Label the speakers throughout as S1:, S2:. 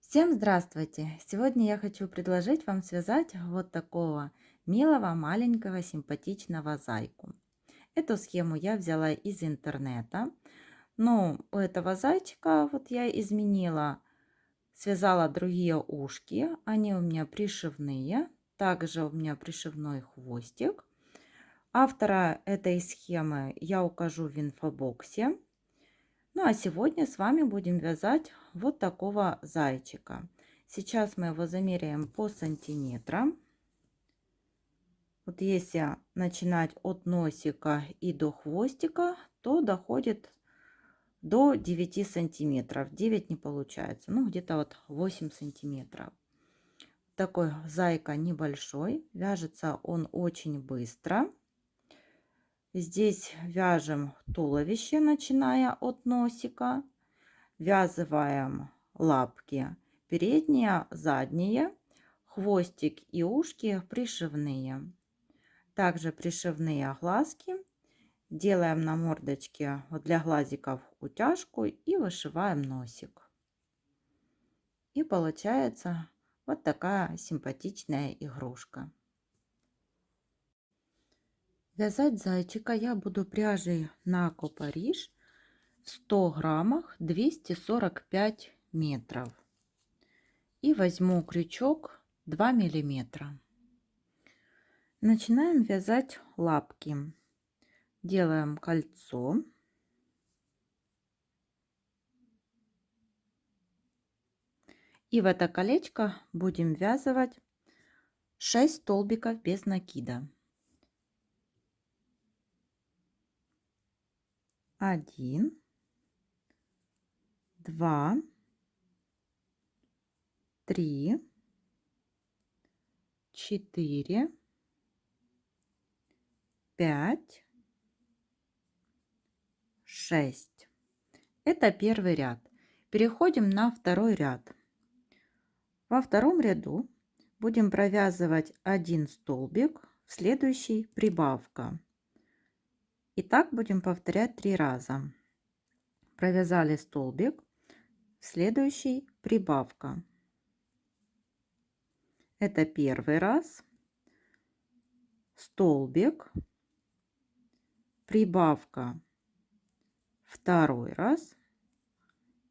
S1: Всем здравствуйте! Сегодня я хочу предложить вам связать вот такого милого, маленького, симпатичного зайку. Эту схему я взяла из интернета. Но у этого зайчика вот я изменила, связала другие ушки. Они у меня пришивные. Также у меня пришивной хвостик. Автора этой схемы я укажу в инфобоксе. Ну а сегодня с вами будем вязать вот такого зайчика. Сейчас мы его замеряем по сантиметрам. Вот если начинать от носика и до хвостика, то доходит до 9 сантиметров. 9 не получается, ну где-то вот 8 сантиметров. Такой зайка небольшой, вяжется он очень быстро. Здесь вяжем туловище, начиная от носика. Ввязываем лапки передние, задние, хвостик и ушки пришивные. Также пришивные глазки. Делаем на мордочке вот для глазиков утяжку и вышиваем носик. И получается вот такая симпатичная игрушка. Вязать зайчика я буду пряжей на Париж в 100 граммах 245 метров. И возьму крючок 2 миллиметра. Начинаем вязать лапки. Делаем кольцо. И в это колечко будем ввязывать 6 столбиков без накида. 1, 2, 3, 4, 5, 6. Это первый ряд. Переходим на второй ряд. Во втором ряду будем провязывать 1 столбик, в следующий прибавка. И так будем повторять 3 раза. Провязали столбик, в следующий прибавка. Это первый раз, столбик, прибавка, второй раз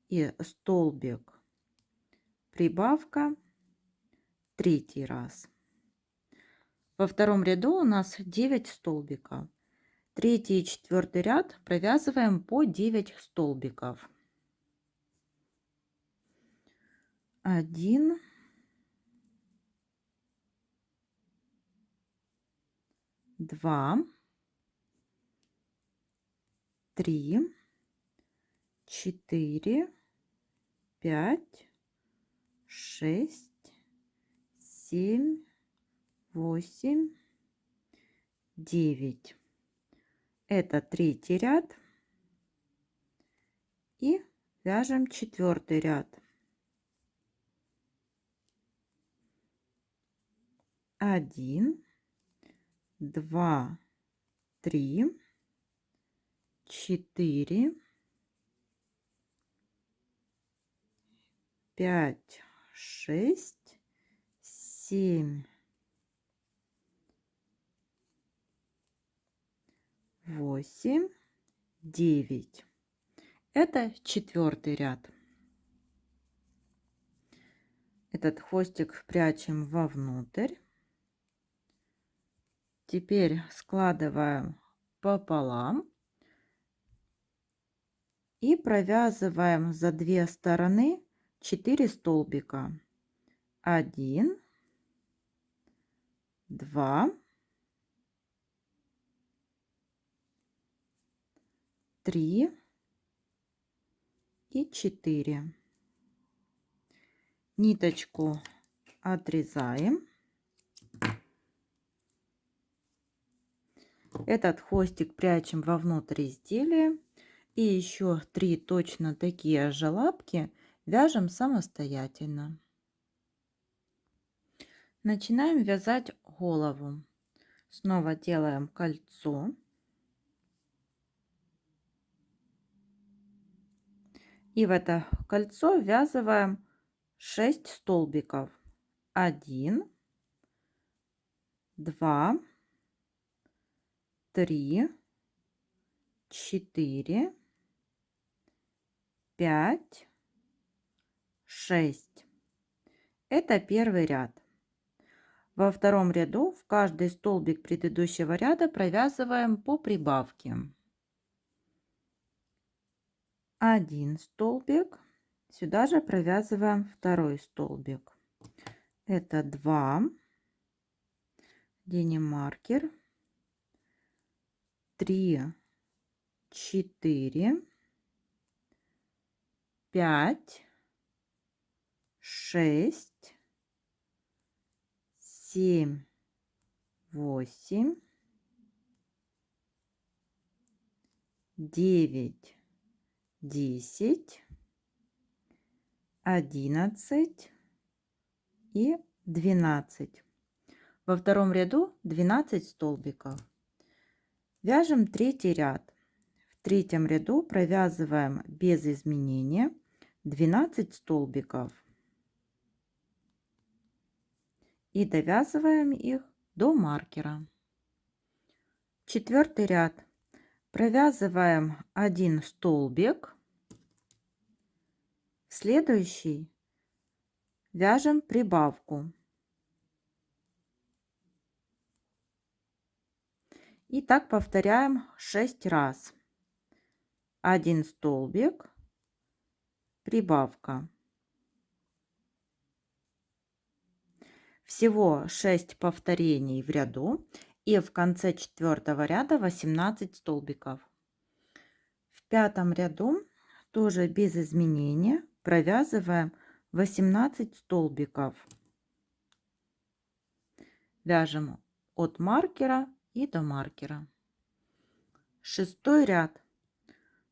S1: и столбик, прибавка, третий раз. Во втором ряду у нас 9 столбиков. Третий и четвертый ряд провязываем по 9 столбиков. 1, 2, 3, 4, 5, 6, 7, 8, 9. Это третий ряд. И вяжем четвертый ряд. 1, 2, 3, 4, 5, 6, 7, 8, 9. Это четвертый ряд. Этот хвостик прячем вовнутрь. Теперь складываем пополам и провязываем за две стороны 4 столбика. 1, 2, 3 и 4. Ниточку отрезаем. Этот хвостик прячем вовнутрь изделия. И еще 3 точно такие же лапки вяжем самостоятельно. Начинаем вязать голову. Снова делаем кольцо. И в это кольцо ввязываем 6 столбиков. 1, 2, 3, 4, 5, 6. Это первый ряд. Во втором ряду в каждый столбик предыдущего ряда провязываем по прибавке. 1 столбик. Сюда же провязываем второй столбик. Это 2. Денем маркер. 3, 4, 5, 6, 7, 8, 9, 10, 11 и 12. Во втором ряду 12 столбиков. Вяжем третий ряд. В третьем ряду провязываем без изменения 12 столбиков и довязываем их до маркера. Четвертый ряд. Провязываем 1 столбик. В следующий вяжем прибавку. И так повторяем 6 раз. 1 столбик, прибавка. Всего 6 повторений в ряду, и в конце четвертого ряда 18 столбиков. В пятом ряду тоже без изменения провязываем 18 столбиков. Вяжем от маркера и до маркера. Шестой ряд.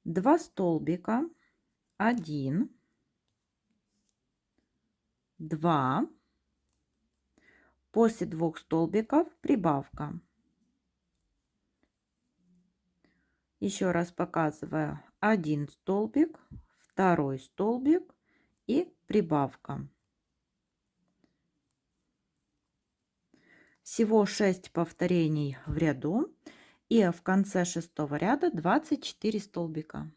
S1: 2 столбика, 1, 2, после 2 столбиков прибавка. Еще раз показываю: 1 столбик, 2 столбик и прибавка. Всего 6 повторений в ряду, и в конце шестого ряда 24 столбика.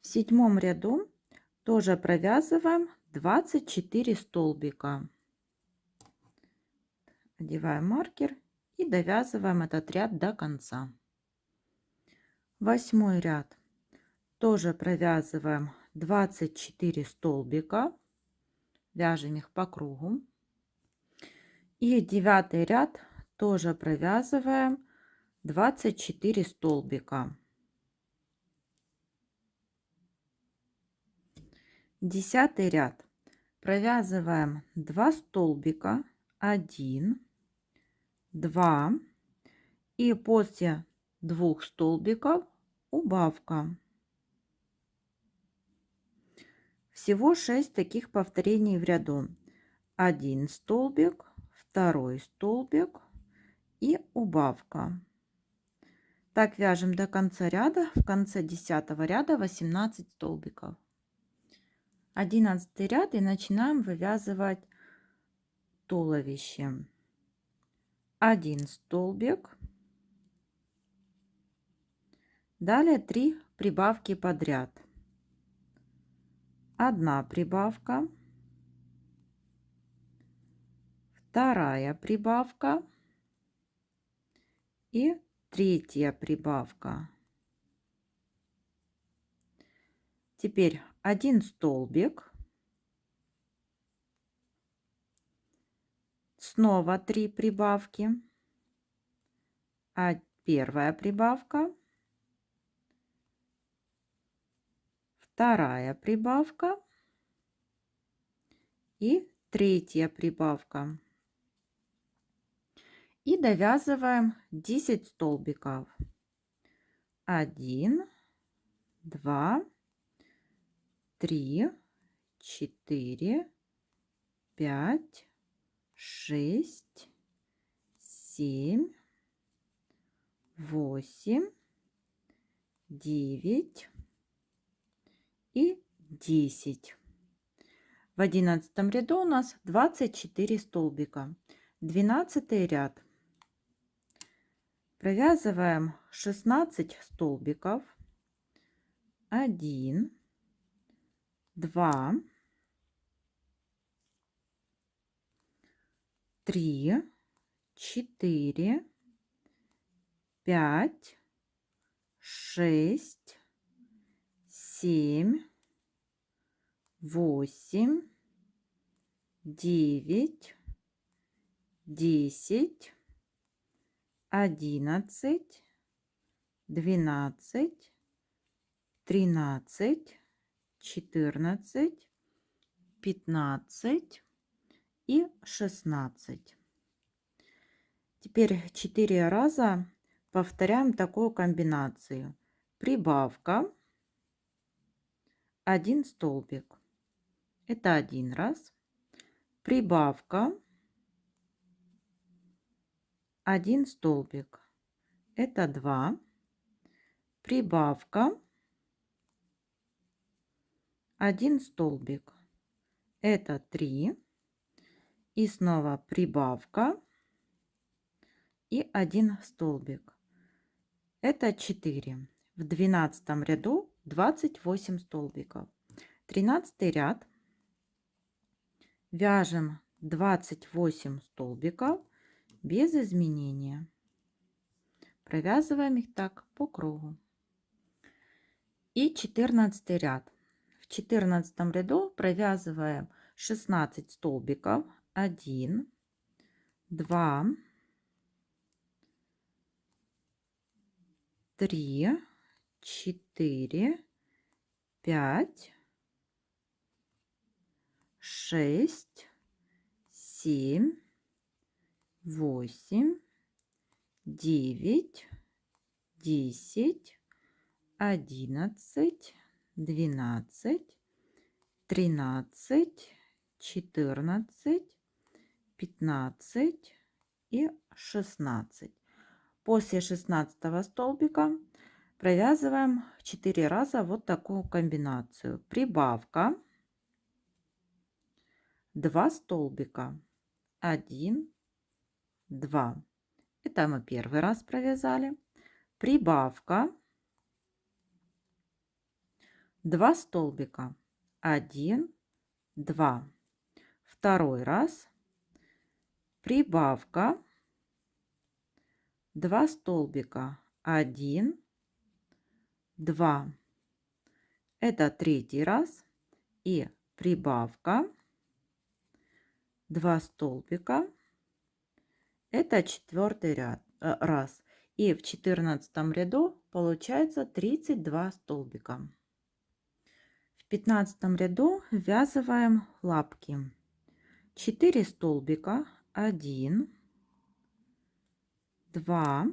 S1: В седьмом ряду тоже провязываем 24 столбика. Одеваем маркер и довязываем этот ряд до конца. Восьмой ряд. Тоже провязываем 24 столбика, вяжем их по кругу. И девятый ряд тоже провязываем 24 столбика. Десятый ряд. Провязываем 2 столбика, 1, 2, и после 2 столбиков убавка. Всего 6 таких повторений в ряду. 1 столбик, 2 столбик и убавка. Так вяжем до конца ряда. В конце 10 ряда 18 столбиков. 11 ряд, и начинаем вывязывать туловище. 1 столбик. Далее 3 прибавки подряд. 1 прибавка, 2 прибавка и 3 прибавка. Теперь 1 столбик, снова 3 прибавки, первая прибавка, вторая прибавка и 3 прибавка. И довязываем 10 столбиков. 1, 2, 3, 4, 5, 6, 7, 8, 9 и 10. В 11 ряду у нас 24 столбика. 12 ряд. Провязываем 16 столбиков. 1, 2, 3, 4, 5, 6, 7, 8, 9, 10, 11, 12, 13, 14, 15 и 16. Теперь 4 раза повторяем такую комбинацию. Прибавка, 1 столбик. Это один раз. Прибавка, 1 столбик. Это 2. Прибавка, 1 столбик. Это 3. И снова прибавка и 1 столбик. Это 4. В 12 ряду 28 столбиков. 13 ряд. Вяжем 28 столбиков без изменения. Провязываем их так по кругу. И 14 ряд. В 14 ряду провязываем 16 столбиков. 1, 2, 3, 4, 5, 6, 7, 8, 9, 10, 11, 12, 13, 14, 15 и 16. После 16 столбика провязываем 4 раза вот такую комбинацию. Прибавка, 2 столбика. 1, 2. Это мы первый раз провязали. Прибавка, 2 столбика. 1, 2. Второй раз. Прибавка, 2 столбика. 1, 2. Это третий раз. И прибавка, 2 столбика. Это четвертый ряд, раз. И в 14 ряду получается 32 столбика. В 15 ряду ввязываем лапки. 4 столбика. 1, 2,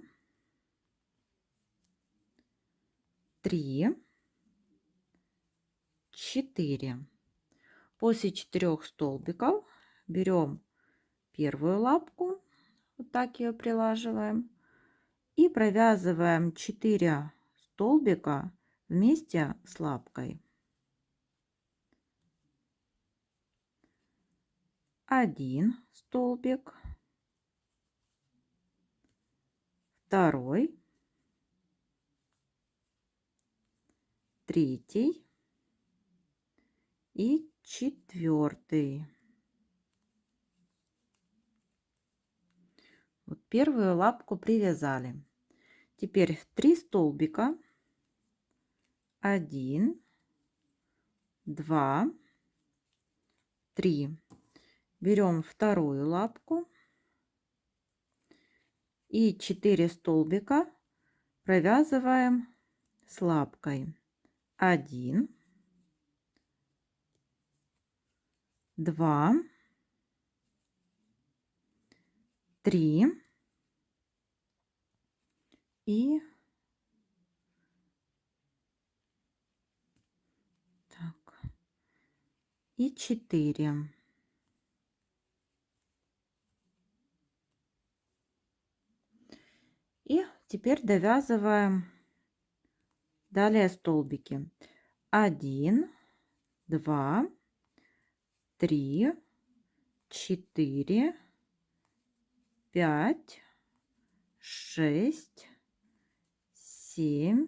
S1: 3, 4. После 4 столбиков берем первую лапку, вот так ее прилаживаем, и провязываем 4 столбика вместе с лапкой. 1 столбик, второй, третий и четвертый. Вот первую лапку привязали. Теперь 3 столбика. 1, 2, 3. Берем вторую лапку и 4 столбика провязываем с лапкой. 1, 2, 3 и так, и 4. И теперь довязываем далее столбики. 1, 2, 3, 4, 5, 6, 7,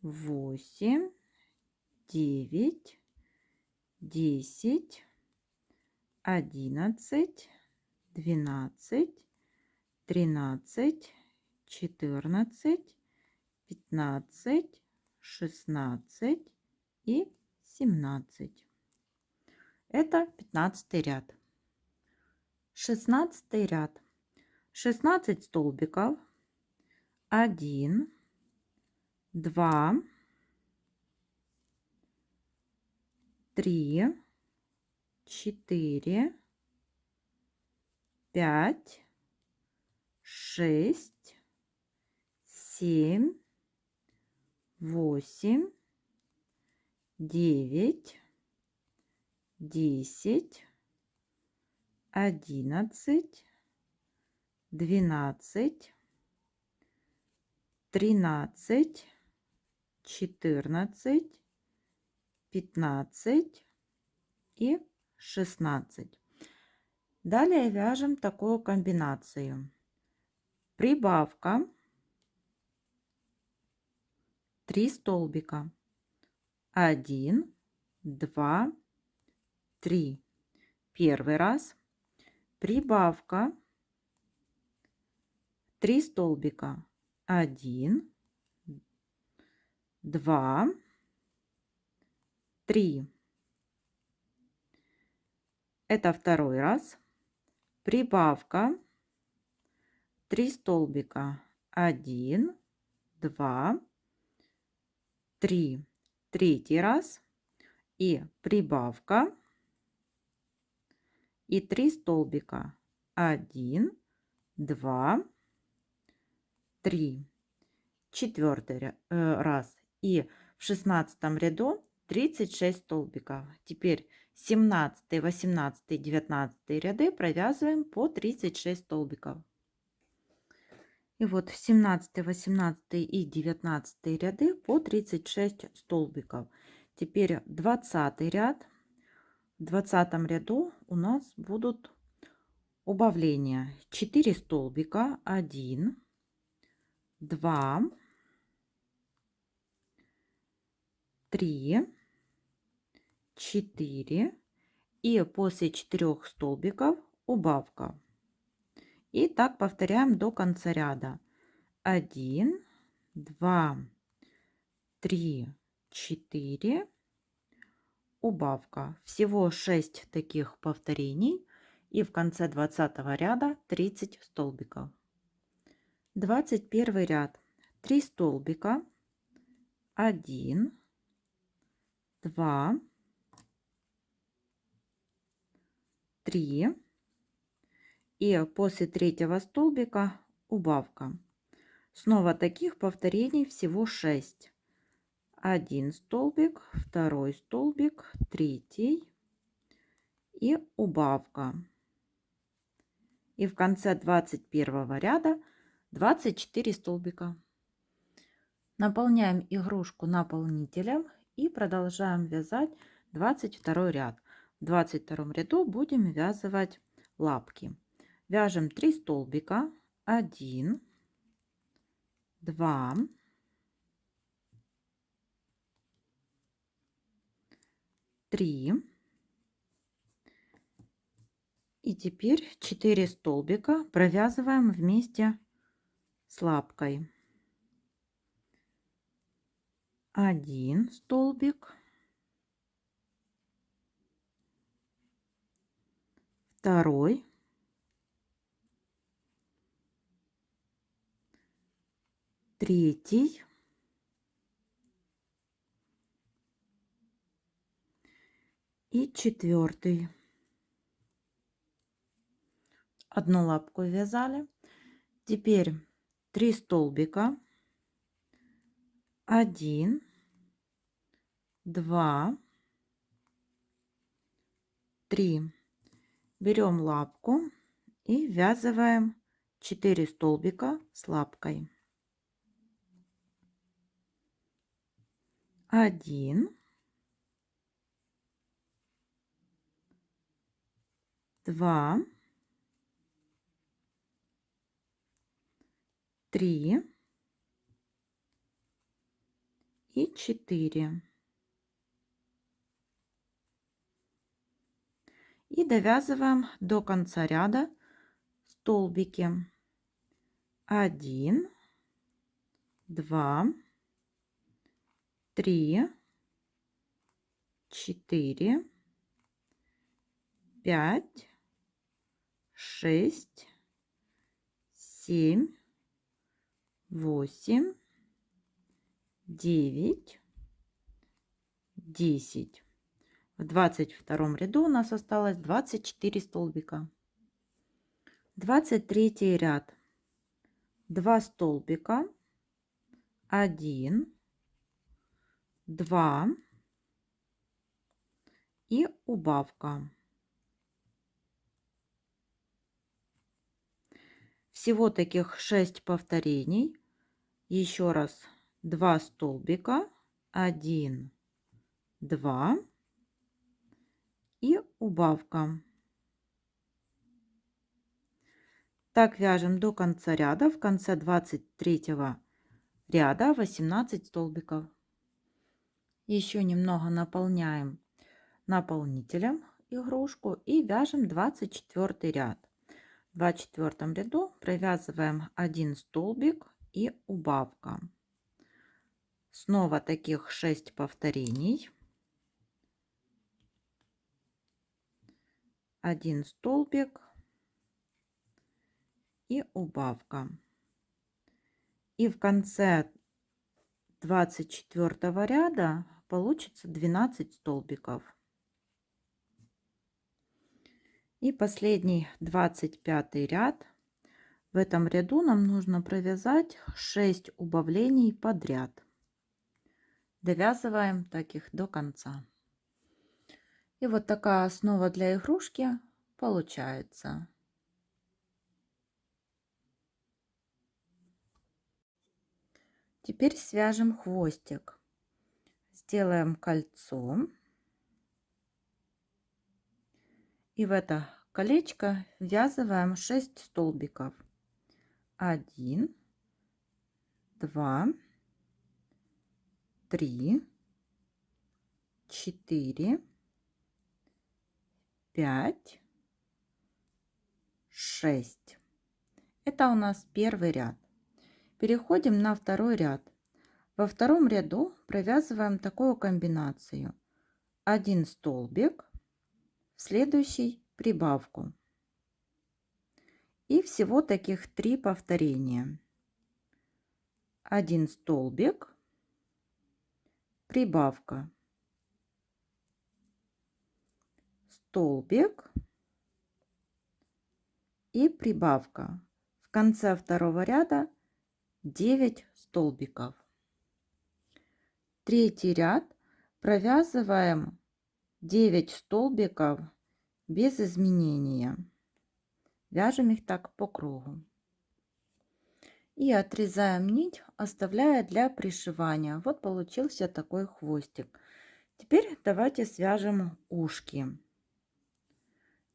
S1: 8, 9, 10, 11, 12, 13, 14, 15, 16 и 17. Это 15 ряд. 16 ряд. 16 столбиков. 1, 2, 3, 4, 5, 6, 7, 8, 9, 10, 11, 12, 13, 14, 15 и 16. Далее вяжем такую комбинацию. Прибавка 3 столбика. 1, 2, 3. Первый раз. Прибавка 3 столбика. 1, 2, 3. Это второй раз. Прибавка 3 столбика. 1, 2, 3. Третий раз. И прибавка. И 3 столбика. 1, 2, 3. Четвертый раз. И в 16 ряду 36 столбиков. Теперь 17, 18, 19 ряды провязываем по 36 столбиков. И вот 17, 18 и 19 ряды по 36 столбиков. Теперь 20 ряд. В 20 ряду у нас будут убавления. 4 столбика. 1, 2, 3, 4. И после 4 столбиков убавка. И так повторяем до конца ряда. 1, 2, 3, 4. Убавка. Всего 6 таких повторений. И в конце 20 ряда 30 столбиков. 21 ряд. 3 столбика. 1, 2, 3. И после третьего столбика убавка. Снова таких повторений всего 6. 1 столбик, второй столбик, третий и убавка. И в конце 21 ряда 24 столбика. Наполняем игрушку наполнителем и продолжаем вязать 22 ряд. В 22 ряду будем вязывать лапки. Вяжем 3 столбика. 1, 2, 3. И теперь 4 столбика провязываем вместе с лапкой. 1 столбик, второй, третий и четвертый. Одну лапку вязали. Теперь 3 столбика. 1, 2, 3. Берем лапку и ввязываем 4 столбика с лапкой. 1, 2, 3 и 4. И довязываем до конца ряда столбики. 1, 2, 3, 4, 5, 6, 7, 8, 9, 10. В 22 ряду у нас осталось 24 столбика. 23 ряд. 2 столбика, 1, 2 и убавка. Всего таких 6 повторений. Еще раз 2 столбика, 1, 2 и убавка. Так вяжем до конца ряда. В конце 23 ряда 18 столбиков. Еще немного наполняем наполнителем игрушку и вяжем 24 ряд. В 24 ряду провязываем 1 столбик и убавка. Снова таких 6 повторений. 1 столбик и убавка. И в конце 24 ряда получится 12 столбиков. И последний 25 ряд. В этом ряду нам нужно провязать 6 убавлений подряд. Довязываем таких до конца. И вот такая основа для игрушки получается. Теперь свяжем хвостик. Сделаем кольцо. И в это колечко ввязываем 6 столбиков. 1, 2, 3, 4, 5, 6. Это у нас первый ряд. Переходим на второй ряд. Во втором ряду провязываем такую комбинацию. 1 столбик, в следующий прибавку. И всего таких 3 повторения. 1 столбик, прибавка, столбик и прибавка. В конце второго ряда 9 столбиков. Третий ряд провязываем 9 столбиков без изменения. Вяжем их так по кругу. И отрезаем нить, оставляя для пришивания. Вот получился такой хвостик. Теперь давайте свяжем ушки.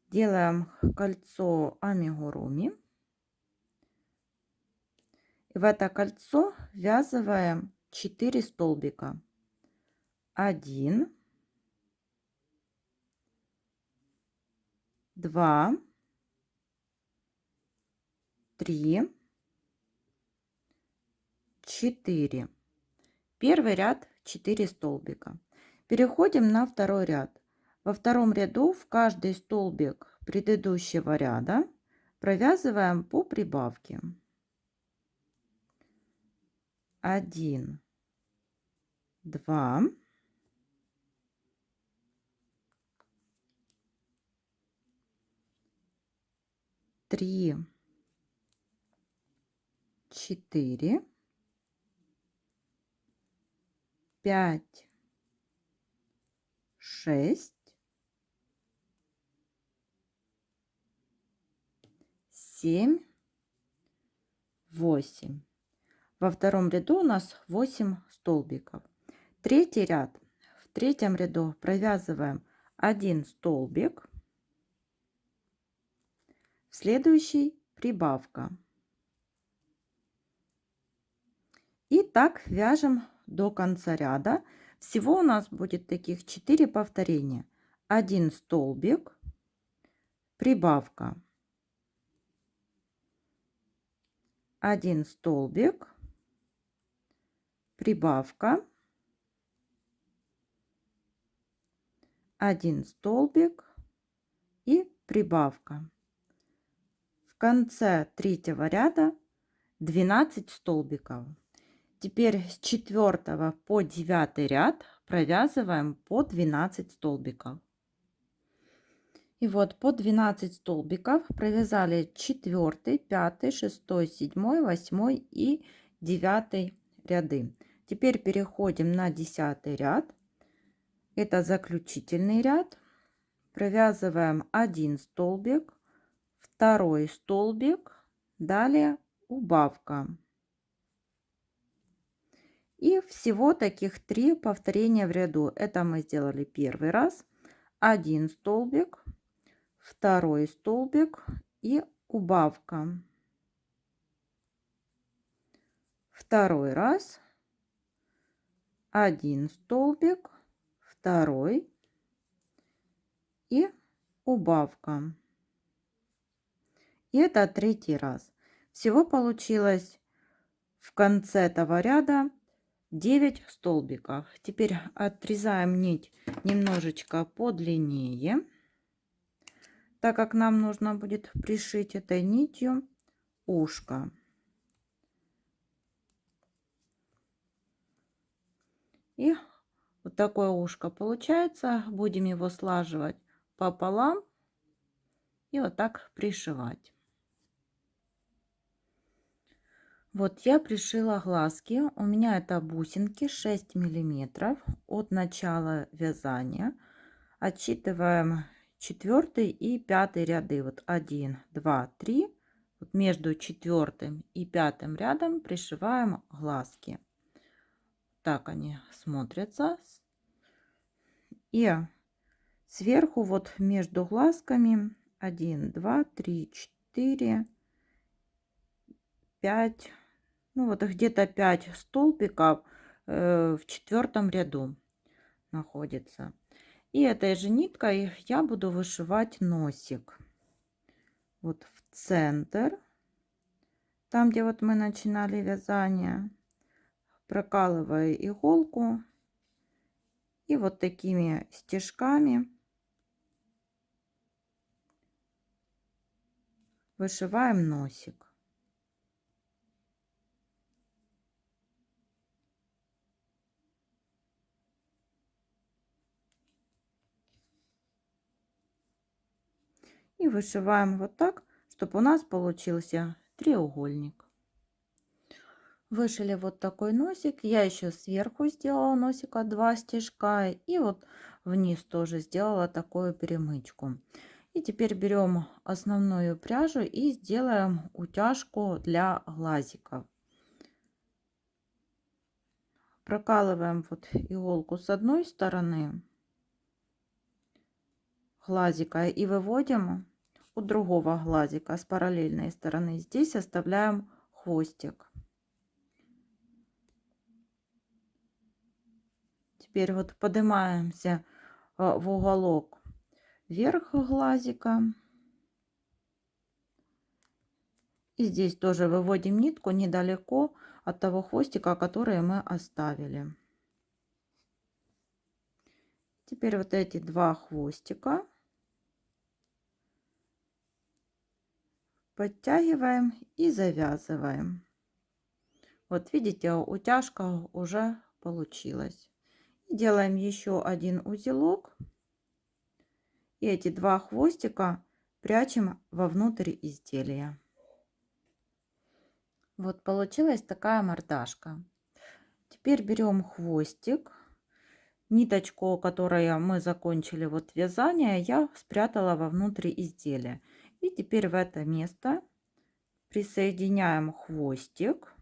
S1: Делаем кольцо амигуруми. И в это кольцо ввязываем 4 столбика. 1, 2, 3, 4. Первый ряд 4 столбика. Переходим на второй ряд. Во втором ряду в каждый столбик предыдущего ряда провязываем по прибавке. 1, 2, 3, 4, 5, 6, 7, 8. Во втором ряду у нас 8 столбиков. Третий ряд. В третьем ряду провязываем 1 столбик, В следующий прибавка. И так вяжем до конца ряда. Всего у нас будет таких 4 повторения. 1 столбик, прибавка, 1 столбик, прибавка, 1 столбик и прибавка. В конце третьего ряда 12 столбиков. Теперь с 4 по 9 ряд провязываем по 12 столбиков. И вот по 12 столбиков провязали 4, 5, 6, 7, 8 и 9 ряды. Теперь переходим на 10 ряд. Это заключительный ряд. Провязываем 1 столбик, 2 столбик, далее убавка. И всего таких 3 повторения в ряду. Это мы сделали первый раз. 1 столбик, 2 столбик и убавка. Второй раз. 1 столбик, 2 и убавка. И это третий раз. Всего получилось в конце этого ряда 9 столбиков. Теперь отрезаем нить немножечко подлиннее, так как нам нужно будет пришить этой нитью ушко. И вот такое ушко получается. Будем его слаживать пополам и вот так пришивать. Вот я пришила глазки. У меня это бусинки 6 миллиметров от начала вязания. Отсчитываем 4 и 5 ряды. Вот 1, 2, 3. Вот между 4 и 5 рядом пришиваем глазки. Так они смотрятся. И сверху вот между глазками 1, 2, 3, 4, 5. Ну вот где-то 5 столбиков в 4 ряду находится. И этой же ниткой я буду вышивать носик. Вот в центр, там где вот мы начинали вязание, прокалываю иголку и вот такими стежками вышиваем носик. И вышиваем вот так, чтобы у нас получился треугольник. Вышили вот такой носик. Я еще сверху сделала носика 2 стежка и вот вниз тоже сделала такую перемычку. И теперь берем основную пряжу и сделаем утяжку для глазиков. Прокалываем вот иголку с одной стороны глазика и выводим у другого глазика с параллельной стороны. Здесь оставляем хвостик. Теперь вот поднимаемся в уголок вверх глазика. И здесь тоже выводим нитку недалеко от того хвостика, который мы оставили. Теперь вот эти 2 хвостика подтягиваем и завязываем. Вот видите, утяжка уже получилась. Делаем еще один узелок. И эти 2 хвостика прячем вовнутрь изделия. Вот получилась такая мордашка. Теперь берем хвостик. Ниточку, которую мы закончили вот вязание, я спрятала вовнутрь изделия. И теперь в это место присоединяем хвостик.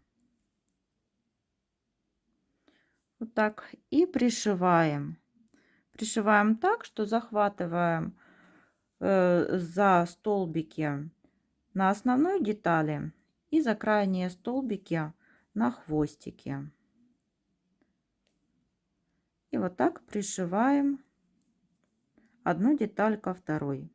S1: Вот так. И пришиваем. Пришиваем так, что захватываем за столбики на основной детали и за крайние столбики на хвостике. И вот так пришиваем одну деталь ко второй.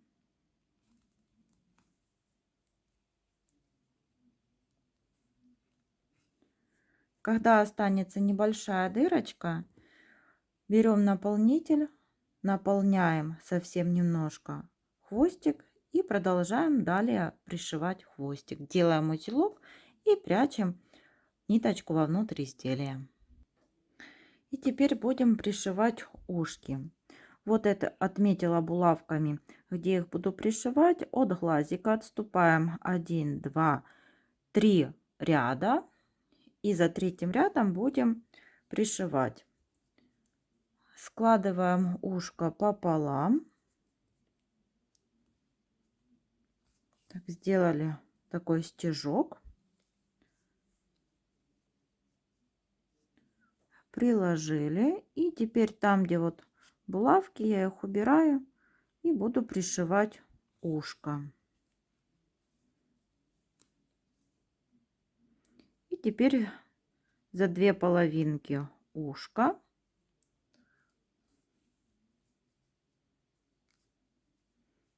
S1: Когда останется небольшая дырочка, берем наполнитель, наполняем совсем немножко хвостик и продолжаем далее пришивать хвостик. Делаем узелок и прячем ниточку вовнутрь изделия. И теперь будем пришивать ушки. Вот это отметила булавками, где их буду пришивать. От глазика отступаем 1, 2, 3 ряда. И за третьим рядом будем пришивать. Складываем ушко пополам. Так, сделали такой стежок. Приложили. И теперь там, где вот булавки, я их убираю и буду пришивать ушко. И теперь за две половинки ушка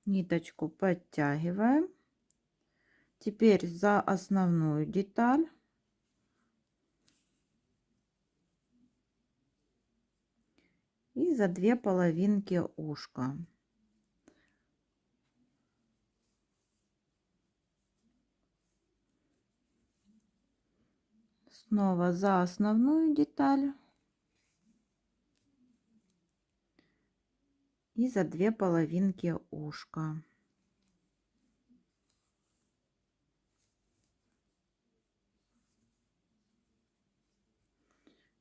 S1: ниточку подтягиваем. Теперь за основную деталь и за две половинки ушка. Снова за основную деталь и за две половинки ушка.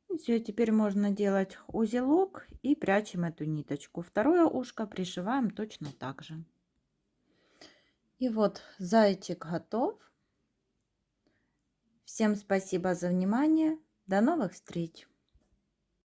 S1: И все, теперь можно делать узелок и прячем эту ниточку. Второе ушко пришиваем точно так же. И вот зайчик готов. Всем спасибо за внимание. До новых встреч!